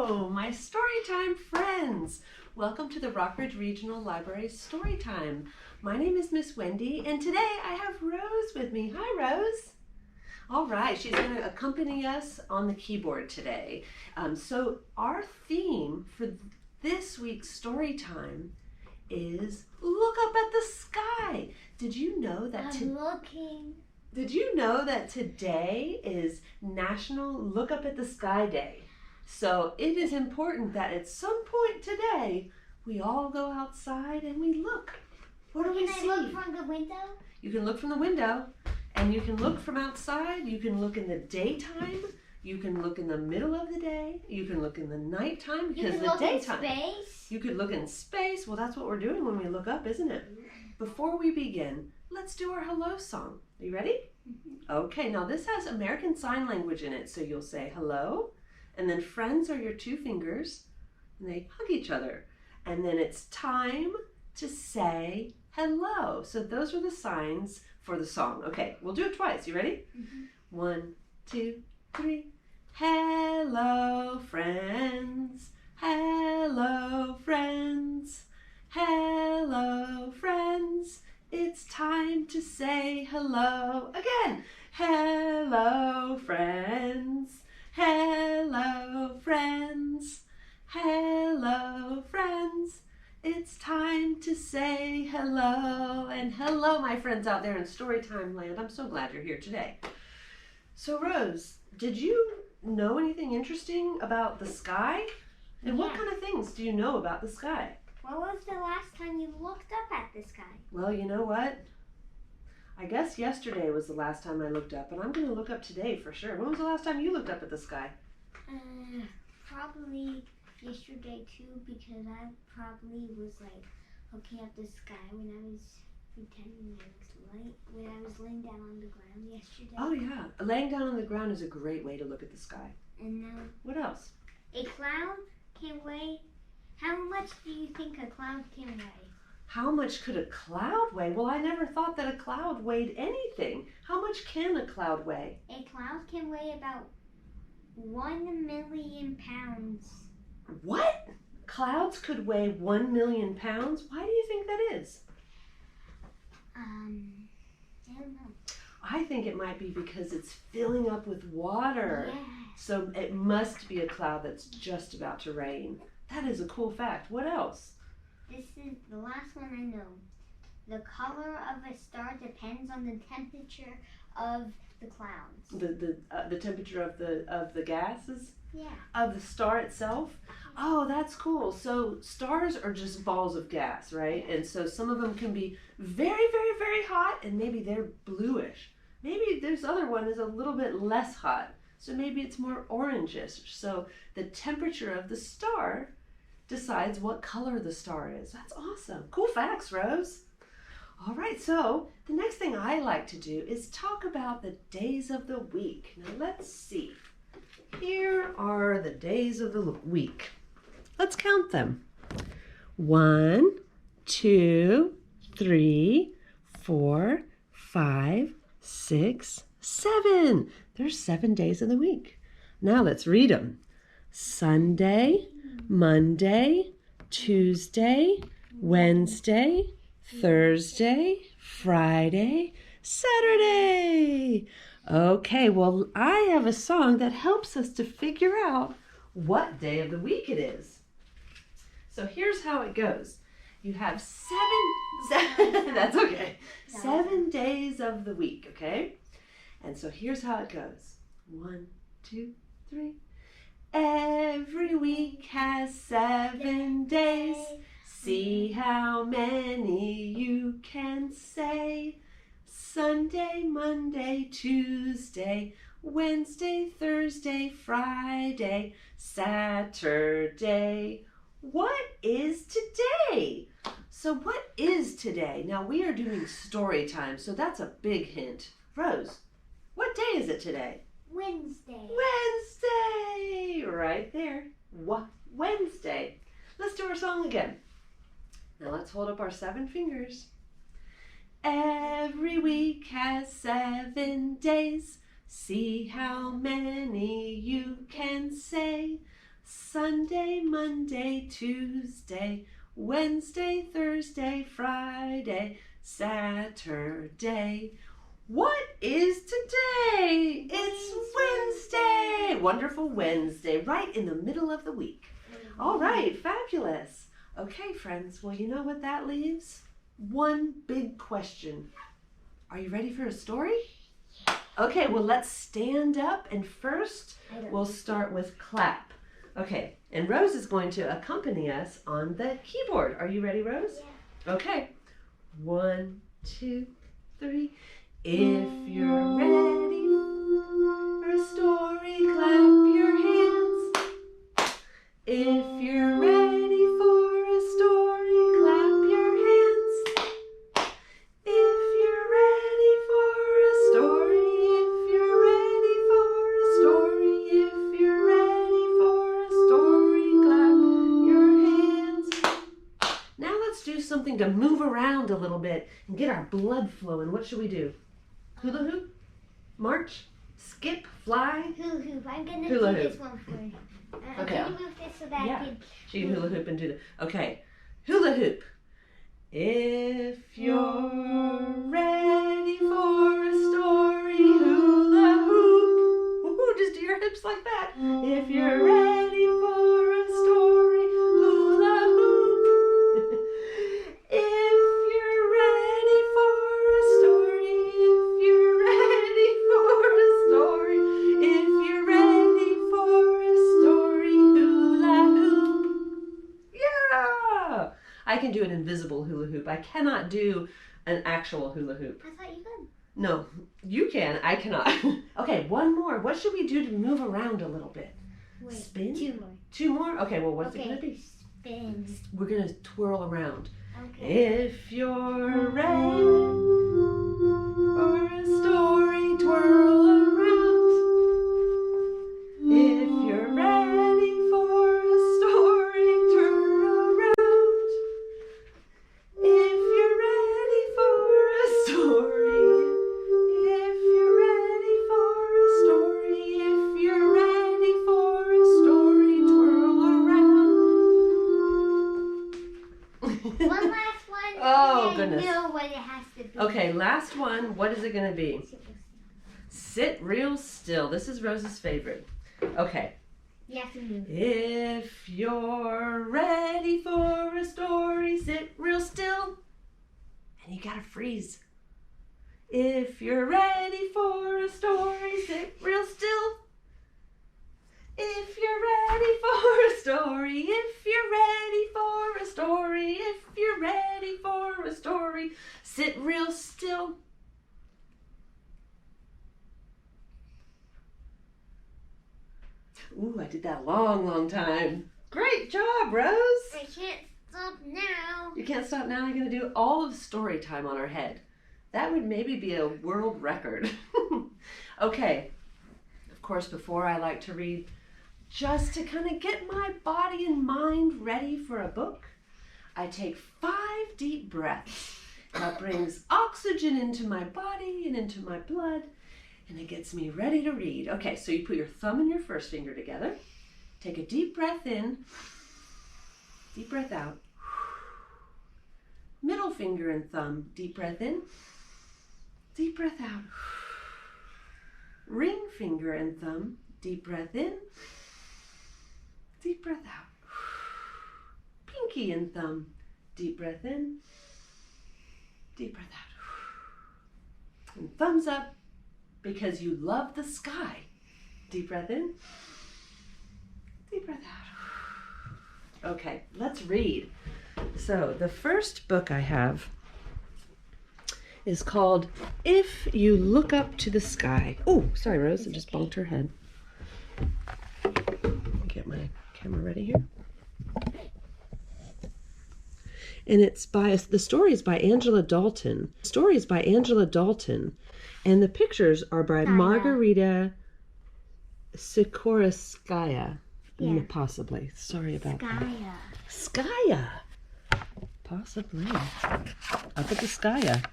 Hello, my Storytime friends. Welcome to the Rockbridge Regional Library Storytime. My name is Miss Wendy, and today I have Rose with me. Hi, Rose. All right, she's going to accompany us on the keyboard today. So our theme for this week's Storytime is Look Up at the Sky. Did you know that Did you know that today is National Look Up at the Sky Day? So it is important that at some point today, we all go outside and we look. What do we see? Can I look from the window? You can look from the window, and you can look from outside. You can look in the daytime. You can look in the middle of the day. You can look in the nighttime because the daytime. You can look in space. You could look in space. Well, that's what we're doing when we look up, isn't it? Before we begin, let's do our hello song. Are you ready? Okay, now this has American Sign Language in it, so you'll say hello, and then friends are your two fingers, and they hug each other. And then it's time to say hello. So those are the signs for the song. Okay, we'll do it twice. You ready? 1, 2, 3. Hello, friends. Hello, friends. Hello, friends. It's time to say hello. Again. Hello, friends. Hello, friends. Hello, friends. It's time to say hello. And hello, my friends out there in Storytime land. I'm so glad you're here today. So, Rose, did you know anything interesting about the sky? And what kind of things do you know about the sky? When was the last time you looked up at the sky? Well, you know what? I guess yesterday was the last time I looked up, and I'm going to look up today for sure. When was the last time you looked up at the sky? Probably yesterday too, because I probably was like looking at the sky when I was pretending when I was laying down on the ground yesterday. Oh yeah, laying down on the ground is a great way to look at the sky. And what else? A cloud can weigh. How much do you think a cloud can weigh? How much could a cloud weigh? Well, I never thought that a cloud weighed anything. How much can a cloud weigh? A cloud can weigh about 1 million pounds. What? Clouds could weigh 1 million pounds? Why do you think that is? I don't know. I think it might be because it's filling up with water. Yeah. So it must be a cloud that's just about to rain. That is a cool fact. What else? This is the last one I know. The color of a star depends on the temperature of the clouds. The temperature of the gases? Yeah. Of the star itself? Oh, that's cool. So stars are just balls of gas, right? And so some of them can be very, very, very hot, and maybe they're bluish. Maybe this other one is a little bit less hot. So maybe it's more orangish. So the temperature of the star decides what color the star is. That's awesome. Cool facts, Rose. All right, so the next thing I like to do is talk about the days of the week. Now let's see. Here are the days of the week. Let's count them. 1, 2, 3, 4, 5, 6, 7. There's 7 days of the week. Now let's read them. Sunday, Monday, Tuesday, Wednesday, Thursday, Friday, Saturday. Okay, well, I have a song that helps us to figure out what day of the week it is. So here's how it goes. You have seven that's okay. 7 days of the week, okay? And so here's how it goes. 1, 2, 3. Every week has 7 days. See how many you can say. Sunday, Monday, Tuesday, Wednesday, Thursday, Friday, Saturday. What is today? So what is today? Now we are doing story time, so that's a big hint. Rose, what day is it today? Wednesday. Wednesday! Right there. Wednesday. Let's do our song again. Now let's hold up our 7 fingers. Every week has 7 days. See how many you can say. Sunday, Monday, Tuesday, Wednesday, Thursday, Friday, Saturday. What is today? It's Wednesday. Wonderful Wednesday, right in the middle of the week. All right, fabulous. Okay, friends, well, you know what that leaves? One big question. Are you ready for a story? Okay, well, let's stand up, and first we'll start with clap. Okay, and Rose is going to accompany us on the keyboard. Are you ready, Rose? Yeah. Okay. 1, 2, 3. If you're ready for a story, clap your hands. If you're ready for a story, clap your hands. If you're ready for a story, if you're ready for a story, if you're ready for a story, clap your hands. Now let's do something to move around a little bit and get our blood flowing. What should we do? Hula hoop? March? Skip? Fly? Hula hoop. I'm going to Hula do hoop. this one first. Okay. Can you move this so that I can... She can hula hoop and do that. Okay. Hula hoop. If you're ready for a story, hula hoop. Woo-hoo, just do your hips like that. If you're ready for a story, hula hoop. If you're ready for a story, if you're ready for a story, if you're ready for a story, hula hoop. Yeah! I can do an invisible hula hoop. I cannot do an actual hula hoop. I thought you could. No, you can. I cannot. Okay, one more. What should we do to move around a little bit? Wait, Spin? 2 more. 2 more? Okay, well, what's it going to be? Spin. We're going to twirl around. Okay. If you're ready for a story, twirl around. If you're ready for a story, twirl around. If you're ready for a story, if you're ready for a story, if you're ready for a story, twirl around. One last one. Oh, and goodness. I know what it has to be. Okay, last one. What is it going to be? Sit real still. This is Rose's favorite. Okay. You have to move. If you're ready for a story, sit real still. And you gotta freeze. If you're ready for a story, sit real still. If you're ready for a story, if you're ready for a story, if you're ready for a story, sit real still. Ooh, I did that a long time. Great job, Rose. I can't stop now. You can't stop now. You're going to do all of story time on our head. That would maybe be a world record. Okay. Of course, before I like to read, just to kind of get my body and mind ready for a book, I take 5 deep breaths. That brings oxygen into my body and into my blood, and it gets me ready to read. Okay, so you put your thumb and your first finger together. Take a deep breath in. Deep breath out. Middle finger and thumb. Deep breath in. Deep breath out. Ring finger and thumb. Deep breath in. Deep breath out. Pinky and thumb. Deep breath in. Deep breath out. And thumbs up because you love the sky. Deep breath in. Deep breath out. Okay, let's read. So the first book I have is called If You Look Up to the Sky. Oh, sorry, Rose, I just bonked her head. Get my camera ready here. And the story is by Angela Dalton. The story is by Angela Dalton, and the pictures are by Margarita Sikorskaia. Yeah. Possibly. Sorry about that. Skaia. Possibly. Up at the Skaia.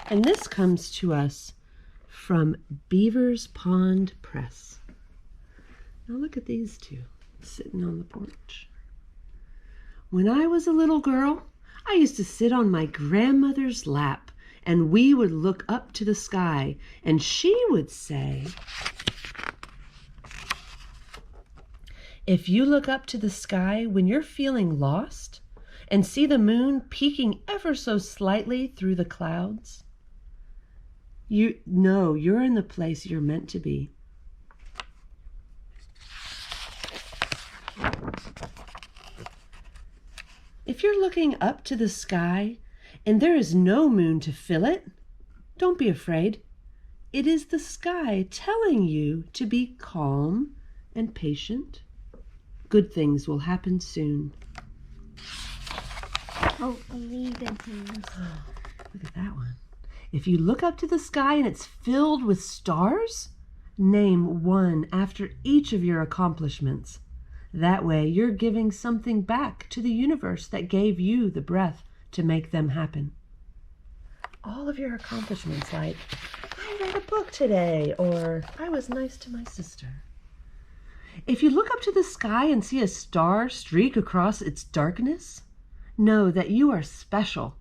And this comes to us from Beaver's Pond Press. Now look at these two sitting on the porch. When I was a little girl, I used to sit on my grandmother's lap, and we would look up to the sky, and she would say, if you look up to the sky when you're feeling lost and see the moon peeking ever so slightly through the clouds, you know you're in the place you're meant to be. If you're looking up to the sky and there is no moon to fill it, don't be afraid. It is the sky telling you to be calm and patient. Good things will happen soon. Hopefully good things. Look at that one. If you look up to the sky and it's filled with stars, name one after each of your accomplishments. That way you're giving something back to the universe that gave you the breath to make them happen. All of your accomplishments, like, I read a book today, or I was nice to my sister. If you look up to the sky and see a star streak across its darkness, know that you are special,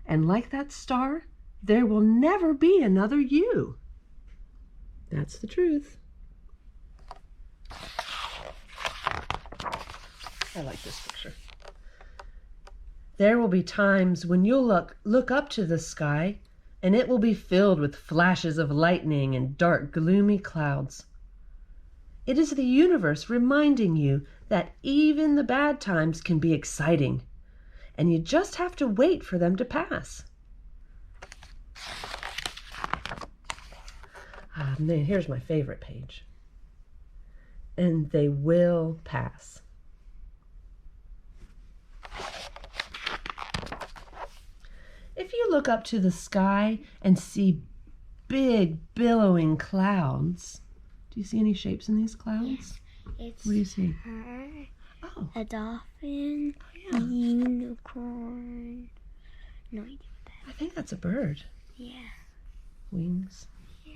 and like that star, there will never be another you. That's the truth. I like this picture. There will be times when you'll look up to the sky and it will be filled with flashes of lightning and dark, gloomy clouds. It is the universe reminding you that even the bad times can be exciting, and you just have to wait for them to pass. And then here's my favorite page. And they will pass. If you look up to the sky and see big billowing clouds, do you see any shapes in these clouds? Yes, it's what do you see? Her, a dolphin, a unicorn. No idea what that is. I think that's a bird. Yeah. Wings. Yeah.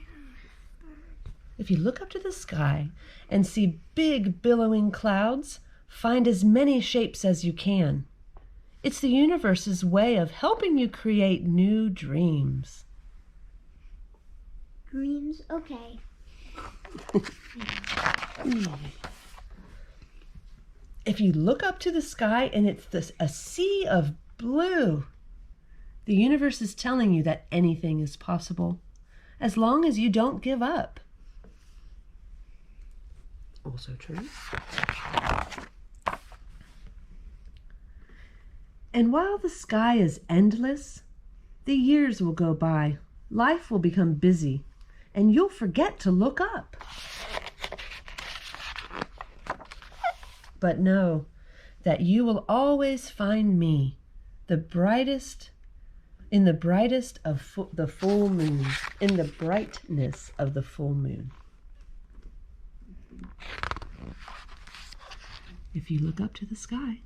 If you look up to the sky and see big billowing clouds, find as many shapes as you can. It's the universe's way of helping you create new dreams. Dreams? Okay. If you look up to the sky and it's a sea of blue, the universe is telling you that anything is possible, as long as you don't give up. Also true. And while the sky is endless, the years will go by, life will become busy, and you'll forget to look up. But know that you will always find me, the brightest, in the brightest of the full moon, in the brightness of the full moon. If you look up to the sky.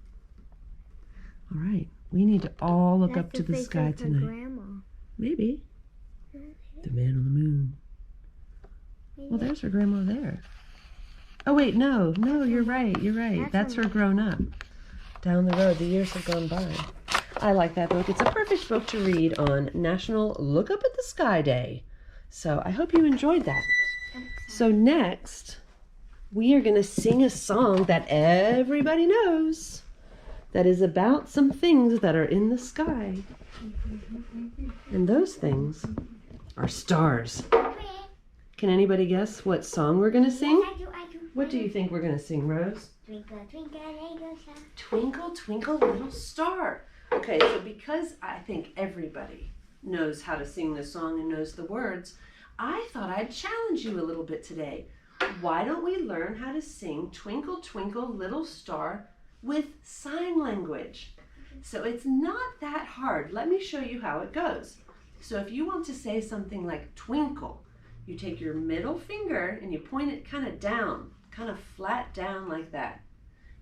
All right, we need to all look up to the sky tonight. Grandma. Maybe. The man on the moon. Well, there's her grandma there. Oh, wait, no, you're right. That's her grown up. Down the road, the years have gone by. I like that book. It's a perfect book to read on National Look Up at the Sky Day. So I hope you enjoyed that. So next, we are going to sing a song that everybody knows that is about some things that are in the sky. And those things are stars. Can anybody guess what song we're going to sing? I do. What do you think we're going to sing, Rose? Twinkle, twinkle, little star. Twinkle, twinkle, little star. Okay, so because I think everybody knows how to sing this song and knows the words, I thought I'd challenge you a little bit today. Why don't we learn how to sing Twinkle, Twinkle, Little Star with sign language? So it's not that hard. Let me show you how it goes. So if you want to say something like twinkle, you take your middle finger and you point it kind of down, kind of flat down like that.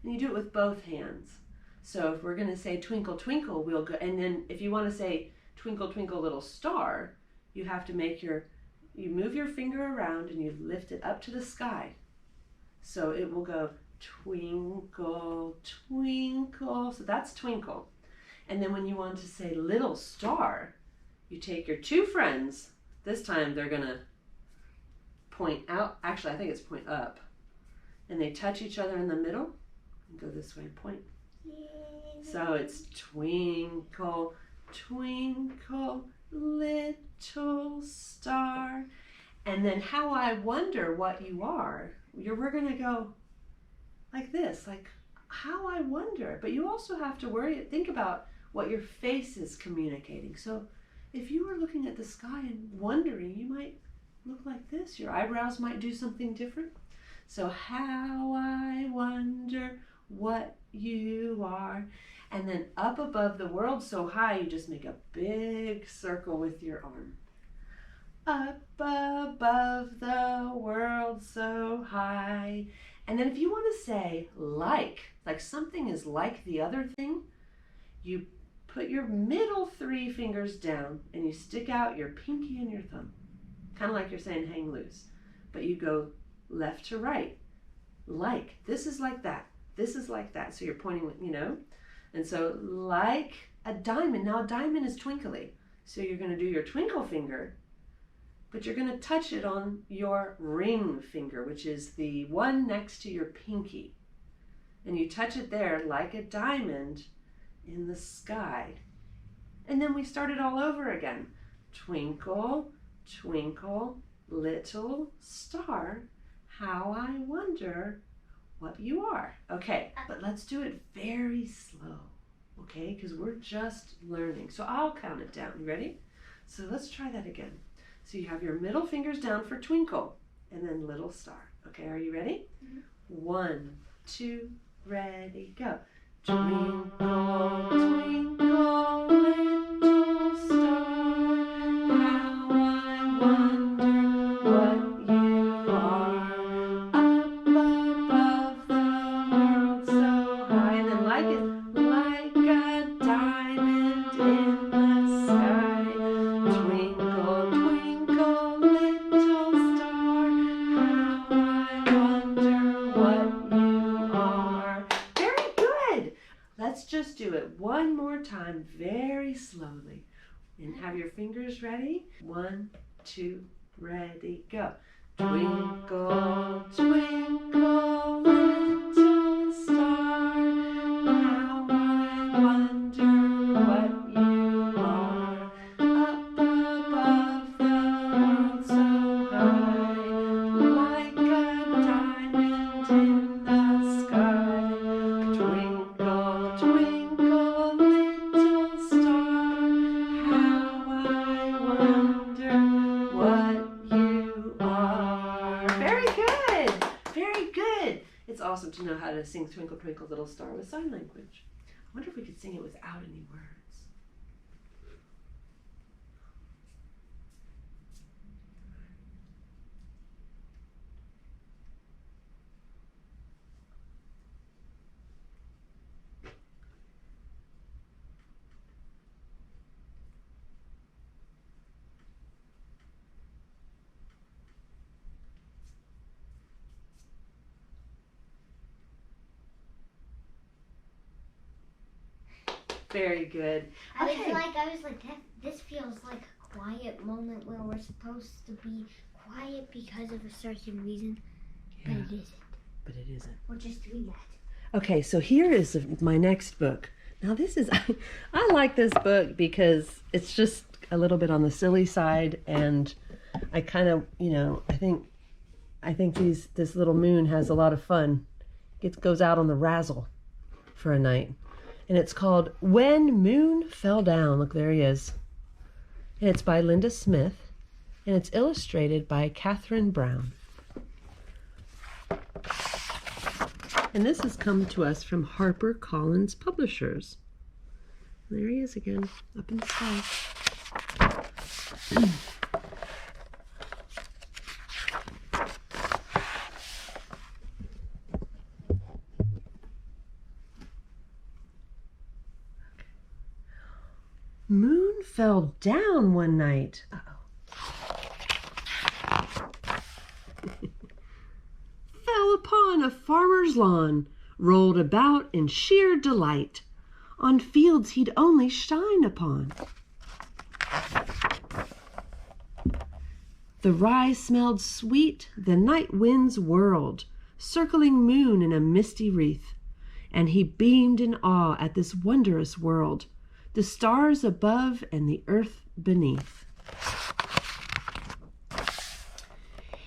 And you do it with both hands. So if we're going to say twinkle, twinkle, we'll go, and then if you want to say twinkle, twinkle, little star, you have to you move your finger around and you lift it up to the sky. So it will go twinkle, twinkle. So that's twinkle. And then when you want to say little star, you take your two friends. This time they're going to point out. Actually, I think it's point up. And they touch each other in the middle. And go this way and point. So it's twinkle, twinkle, little star. And then how I wonder what you are. We're going to go like this, like how I wonder. But you also have to think about what your face is communicating. So if you were looking at the sky and wondering, you might look like this. Your eyebrows might do something different. So how I wonder what you are. And then up above the world so high, you just make a big circle with your arm. Up above the world so high. And then if you want to say like something is like the other thing, you put your middle three fingers down and you stick out your pinky and your thumb. Kind of like you're saying hang loose. But you go left to right. Like, this is like that. This is like that. So you're pointing, you know. And so like a diamond. Now a diamond is twinkly. So you're going to do your twinkle finger, but you're going to touch it on your ring finger, which is the one next to your pinky. And you touch it there like a diamond in the sky. And then we start it all over again. Twinkle, twinkle, little star, how I wonder what you are. Okay, but let's do it very slow, okay? Because we're just learning. So I'll count it down. You ready? So let's try that again. So you have your middle fingers down for twinkle and then little star. Okay, are you ready? Mm-hmm. 1, 2, ready, go. Twinkle, twinkle, little star, how I wonder what you are. Up above the world so high. And then like a diamond in the sky. Twinkle, twinkle, little star, how I wonder what you are. Very good. Let's just do it one more time very slowly. And have your fingers ready. 1, 2, ready, go. Twinkle, twinkle, little star, how I wonder what you are. Up above the world so high, like a diamond in the sky. Twinkle, twinkle, little star, how I wonder what you are. Very good. Very good. It's awesome to know how to sing Twinkle, Twinkle, Little Star with sign language. I wonder if we could sing it without any words. Very good. I was like, this feels like a quiet moment where we're supposed to be quiet because of a certain reason, Yeah, but it isn't. but it isn't. We're just doing that. Okay, so here is my next book. Now this is, I like this book because it's just a little bit on the silly side, and I kind of, you know, I think this little moon has a lot of fun. It goes out on the razzle for a night. And it's called When Moon Fell Down. Look, there he is. And it's by Linda Smith. And it's illustrated by Kathryn Brown. And this has come to us from Harper Collins Publishers. There he is again, up in the sky. Moon fell down one night. Uh-oh. Fell upon on a farmer's lawn, rolled about in sheer delight, on fields he'd only shine upon. The rye smelled sweet, the night winds whirled, circling moon in a misty wreath, and he beamed in awe at this wondrous world, the stars above and the earth beneath.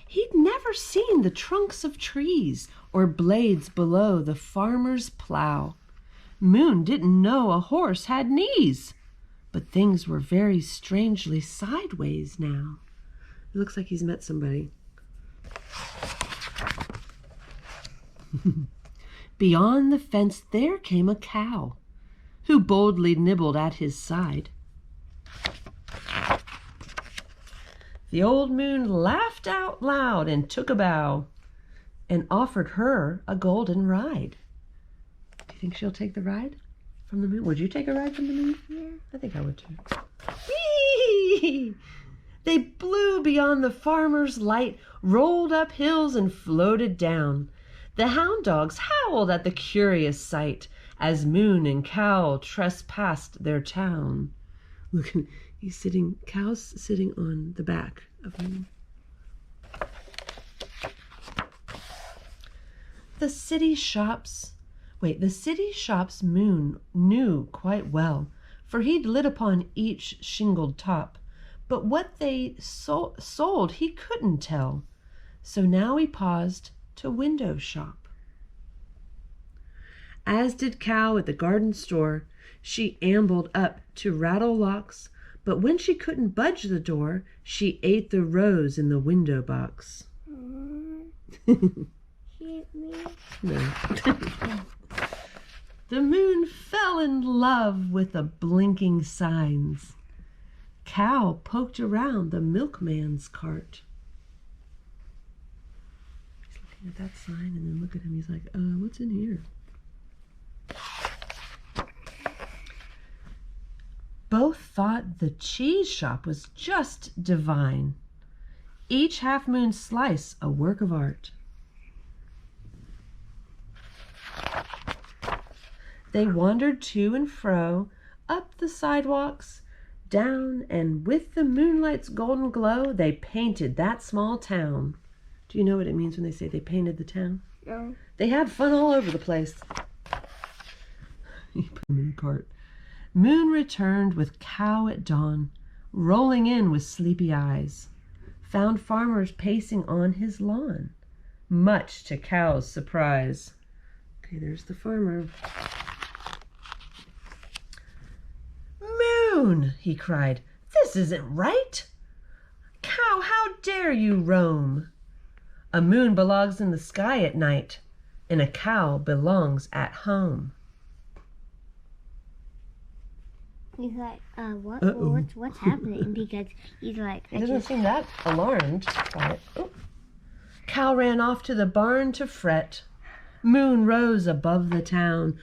He'd never seen the trunks of trees or blades below the farmer's plow. Moon didn't know a horse had knees, but things were very strangely sideways now. It looks like he's met somebody. Beyond the fence there came a cow, who boldly nibbled at his side. The old moon laughed out loud and took a bow, and offered her a golden ride. Do you think she'll take the ride from the moon? Would you take a ride from the moon? Yeah. I think I would too. Whee! They blew beyond the farmer's light, rolled up hills and floated down. The hound dogs howled at the curious sight as moon and cow trespassed their town. Look, cow's sitting on the back of moon. The city shops Moon knew quite well, for he'd lit upon each shingled top. But what they sold he couldn't tell, so now he paused to window shop. As did cow at the garden store, she ambled up to rattle locks, but when she couldn't budge the door, she ate the rose in the window box. Hit me. No. The moon fell in love with the blinking signs. Cow poked around the milkman's cart. He's looking at that sign, and then look at him. He's like, what's in here? Both thought the cheese shop was just divine. Each half-moon slice a work of art. They wandered to and fro, up the sidewalks, down, and with the moonlight's golden glow, they painted that small town. Do you know what it means when they say they painted the town? No. They had fun all over the place. You put them in the cart. Moon returned with cow at dawn, rolling in with sleepy eyes. Found farmers pacing on his lawn, much to cow's surprise. Okay, there's the farmer. Moon, he cried, this isn't right. Cow, how dare you roam? A moon belongs in the sky at night, and a cow belongs at home. He's like, what? Uh-oh. What's happening? Because he's like, He doesn't seem that alarmed by it. Oh. Cow ran off to the barn to fret. Moon rose above the town.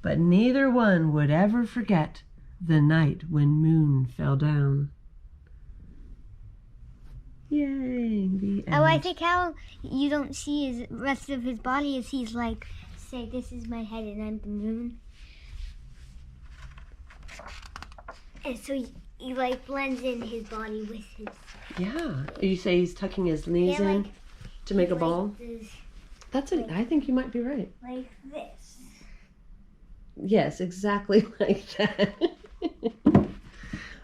But neither one would ever forget the night when Moon fell down. Yay! The end. Oh, I think how you don't see his rest of his body is he's like, say, this is my head and I'm the moon. And so he like blends in his body with his. Yeah. You say he's tucking his knees in like, to make a like ball? This, That's it. I think you might be right. like this. Yes, exactly like that.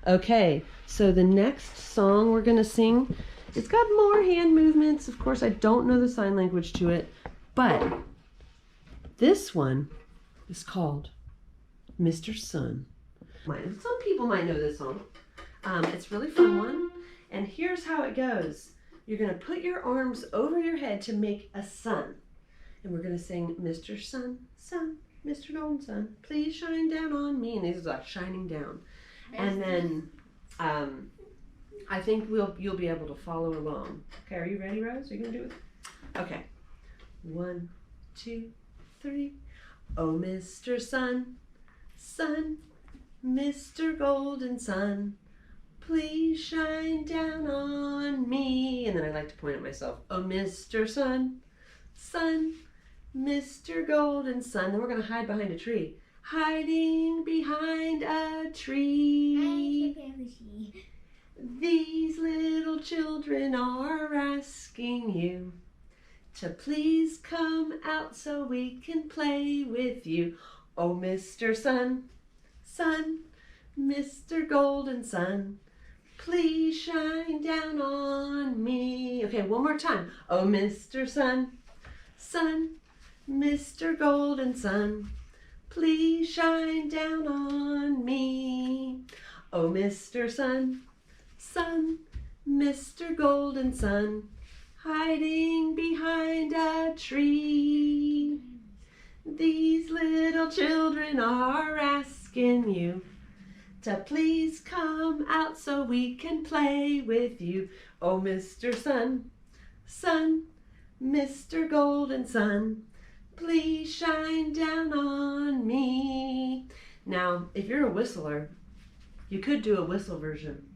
Okay, so the next song we're going to sing, it's got more hand movements. Of course, I don't know the sign language to it, but this one is called Mr. Sun. Some people might know this song. It's a really fun one, and here's how it goes. You're going to put your arms over your head to make a sun, and we're going to sing Mr. Sun, Sun, Mr. Dalton Sun, please shine down on me, and these are like shining down. And then I think you'll be able to follow along. Okay, are you ready, Rose? Are you gonna do it? Okay. 1, 2, 3. Oh, Mr. Sun, Sun, Mr. Golden Sun, please shine down on me. And then I like to point at myself. Oh, Mr. Sun, Sun, Mr. Golden Sun. Then we're going to hide behind a tree. Hiding behind a tree. These little children are asking you to please come out so we can play with you. Oh, Mr. Sun, Sun, Mr. Golden Sun, please shine down on me. Okay, one more time. Oh, Mr. Sun, Sun, Mr. Golden Sun, please shine down on me. Oh, Mr. Sun, Sun, Mr. Golden Sun, hiding behind a tree. These little children are asking you to please come out so we can play with you. Oh, Mr. Sun, Sun, Mr. Golden Sun, please shine down on me. Now, if you're a whistler, you could do a whistle version.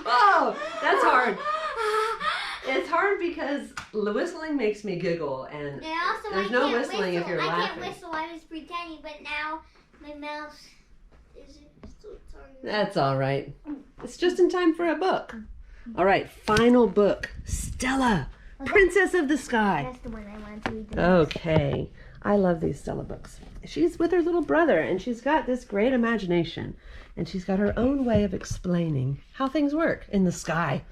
Oh, that's hard. It's hard because whistling makes me giggle, and there's no whistling if you're laughing. I can't whistle. I was pretending, but now my mouth is still talking. That's all right. It's just in time for a book. All right, final book. Stella, Princess of the Sky. That's the one I want to read. Okay. I love these Stella books. She's with her little brother, and she's got this great imagination, and she's got her own way of explaining how things work in the sky.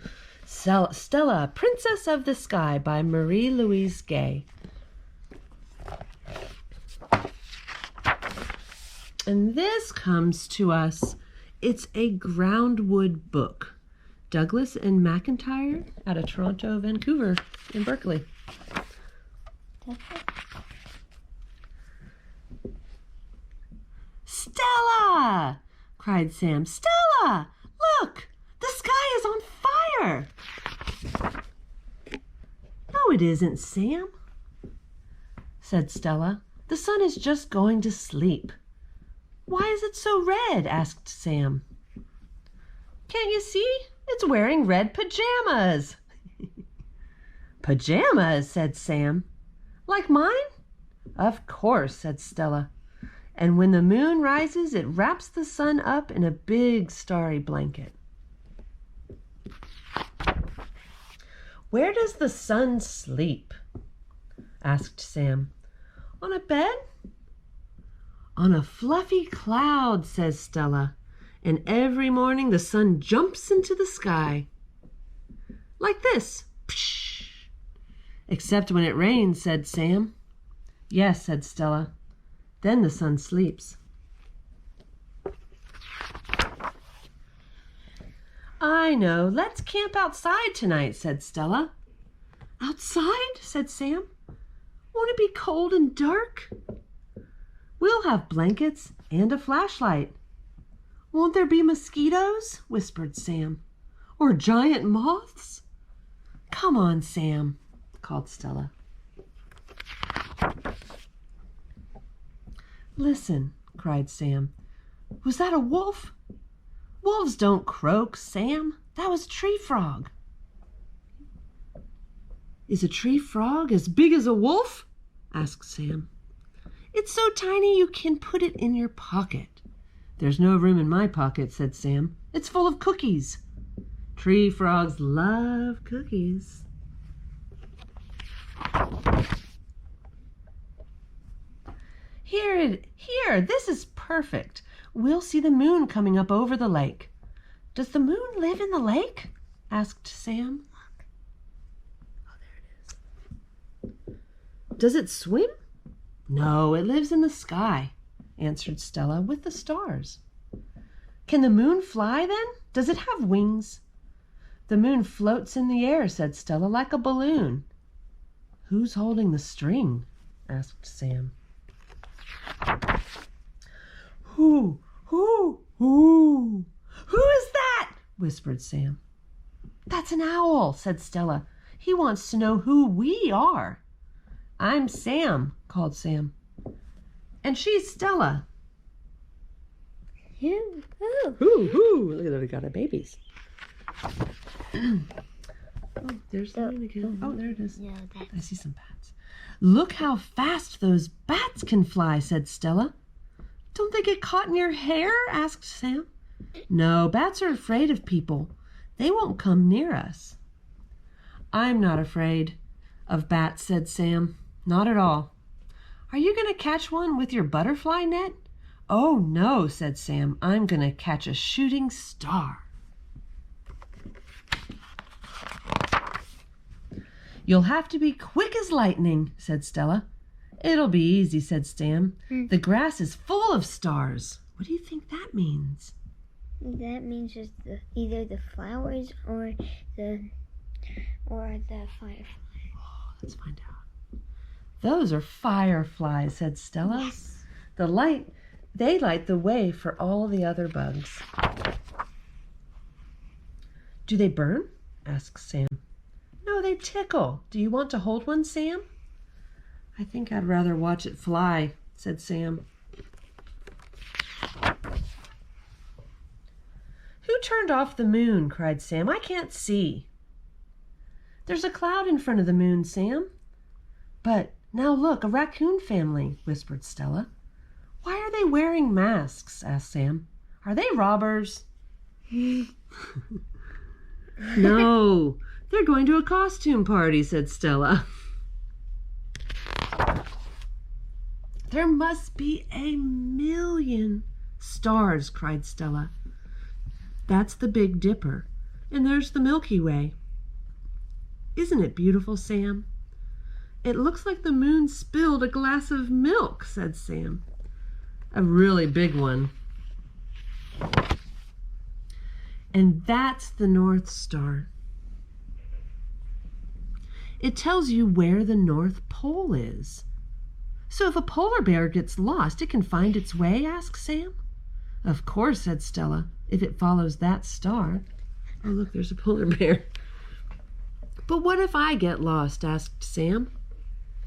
Stella, Princess of the Sky by Marie-Louise Gay. And this comes to us, it's a Groundwork book. Douglas and McIntyre out of Toronto, Vancouver, and Berkeley. Stella! Cried Sam. Stella! Look! The sky is on fire! No, it isn't, Sam, said Stella. The sun is just going to sleep. Why is it so red? Asked Sam. Can't you see? It's wearing red pajamas. Pajamas, said Sam. Like mine? Of course, said Stella. And when the moon rises, it wraps the sun up in a big starry blanket. Where does the sun sleep? Asked Sam. On a bed? On a fluffy cloud, says Stella. And every morning the sun jumps into the sky. Like this. Psh! Except when it rains, said Sam. Yes, said Stella. Then the sun sleeps. I know. Let's camp outside tonight, said Stella. Outside? Said Sam. Won't it be cold and dark? We'll have blankets and a flashlight. Won't there be mosquitoes? Whispered Sam. Or giant moths? Come on, Sam, called Stella. Listen, cried Sam. Was that a wolf? Wolves don't croak, Sam. That was Tree Frog. Is a tree frog as big as a wolf? Asked Sam. It's so tiny you can put it in your pocket. There's no room in my pocket, said Sam. It's full of cookies. Tree frogs love cookies. Here, this is perfect. We'll see the moon coming up over the lake. Does the moon live in the lake? Asked Sam. Oh, there it is. Does it swim? No, it lives in the sky, answered Stella, with the stars. Can the moon fly then? Does it have wings? The moon floats in the air, said Stella, like a balloon. Who's holding the string? Asked Sam. Who is that? Whispered Sam. That's an owl, said Stella. He wants to know who we are. I'm Sam, called Sam. And she's Stella. Hoo. Look at that, we got our babies. Oh, there's the moon again. Oh, there it is. No, I see some bats. Look how fast those bats can fly, said Stella. Don't they get caught in your hair? Asked Sam. No, bats are afraid of people. They won't come near us. I'm not afraid of bats, said Sam. Not at all. Are you going to catch one with your butterfly net? Oh, no, said Sam. I'm going to catch a shooting star. You'll have to be quick as lightning, said Stella. It'll be easy, said Sam. The grass is full of stars. What do you think that means? That means just either the flowers or the fireflies. Oh, let's find out. Those are fireflies, said Stella. Yes. They light the way for all the other bugs. Do they burn? asked Sam. No, they tickle. Do you want to hold one, Sam? I think I'd rather watch it fly, said Sam. Who turned off the moon? Cried Sam. I can't see. There's a cloud in front of the moon, Sam. But now look, a raccoon family, whispered Stella. Why are they wearing masks? Asked Sam. Are they robbers? No, they're going to a costume party, said Stella. There must be 1,000,000 stars, cried Stella. That's the Big Dipper, and there's the Milky Way. Isn't it beautiful, Sam? It looks like the moon spilled a glass of milk, said Sam. A really big one. And that's the North Star. It tells you where the North Pole is. So if a polar bear gets lost, it can find its way, asked Sam. Of course, said Stella, if it follows that star. Oh, look, there's a polar bear. But what if I get lost, asked Sam.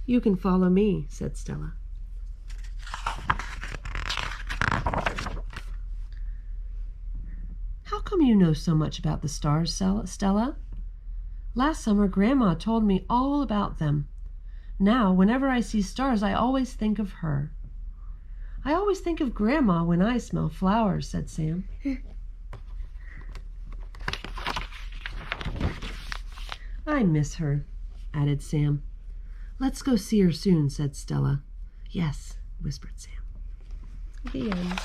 You can follow me, said Stella. How come you know so much about the stars, Stella? Last summer, Grandma told me all about them. Now, whenever I see stars, I always think of her. I always think of Grandma when I smell flowers, said Sam. I miss her, added Sam. Let's go see her soon, said Stella. Yes, whispered Sam. The end.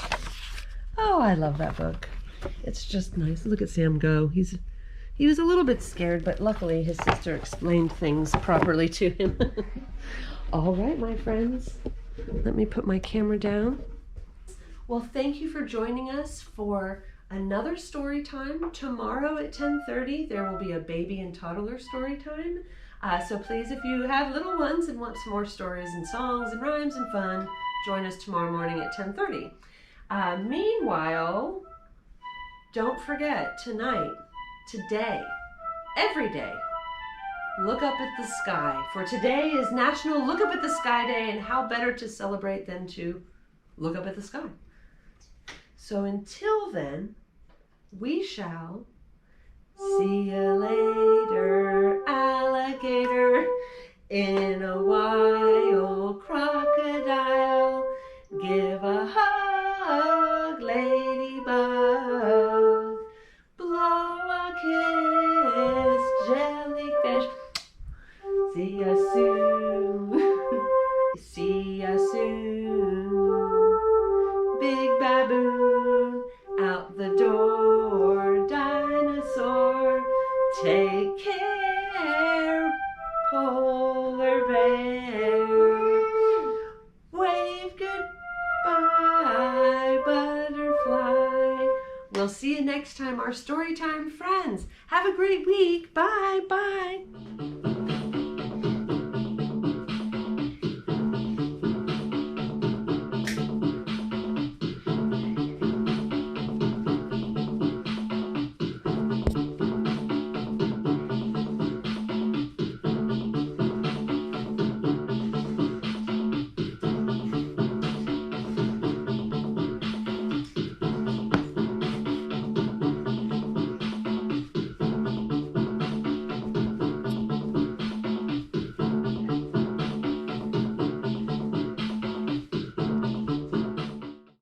Oh, I love that book. It's just nice. Look at Sam go. He was a little bit scared, but luckily his sister explained things properly to him. All right, my friends. Let me put my camera down. Well, thank you for joining us for another story time. Tomorrow at 10:30, there will be a baby and toddler story time. So please, if you have little ones and want some more stories and songs and rhymes and fun, join us tomorrow morning at 10:30. Meanwhile, don't forget tonight, today, every day, look up at the sky. For today is National Look Up at the Sky Day, and how better to celebrate than to look up at the sky. So until then, we shall see you later, alligator, in a wild crocodile. Give a hug, ladybug. Blow a kiss, jellyfish. See ya soon. See ya soon. Big baboon out the door. Dinosaur, take care. Polar bear. We'll see you next time, our Storytime friends. Have a great week. Bye. Bye.